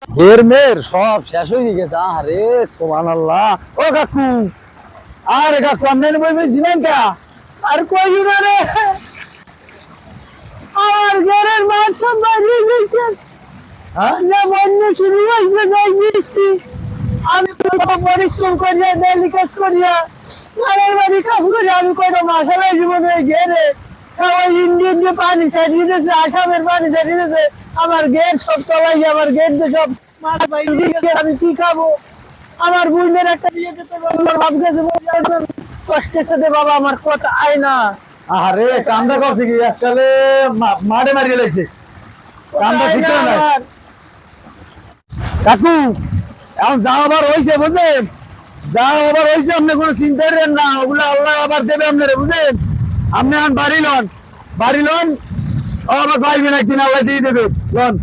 ঘের মের সব শেষ হয়ে গেছে। আরে সুবহানাল্লাহ। ও কাকু, আরে কাকু আপনি বই বইছিলেন কা? আর কই না রে, আমার ঘরের মাছ সব বাইরে গেছে। হ্যাঁ না, বন্যা শুরু হয়েছে, যাই বৃষ্টি। আমি তো পরিশ্রম করিয়া ডেলি কাজ করিয়া ঘরের বাড়ি কাজ করি, আমি কয়টা মশালাই জীবনে ঘেরে সবাই ইন্ডিয়ান যে পানি ছাড়িয়ে দিয়েছে, আসামের পানি ছাড়িয়ে দিয়েছে, আমার গেট সব তলাই, আমার গেট দিয়ে সব মাছ বাইরে গেছে। আমি কি খাবো? আমার বোনের একটা বিয়ে দিতে আমার ভাব গেছে, কষ্টের সাথে বাবা আমার কথা আয় না। আরে কান্দা করছে কি এককালে মাঠে মারিয়ে লাইছে, কান্দা ঠিক করে না কাকু। এখন যা আবার হয়েছে বুঝলেন, যা আবার হয়েছে আপনি কোনো চিন্তা করেন না, ওগুলো আল্লাহ আবার দেবে আপনারা বুঝলেন। আপনি এখন বাড়ি লন, বাড়ি লন, আবার পাইবেন একদিন আল্লাহ দিয়ে দেবে লন।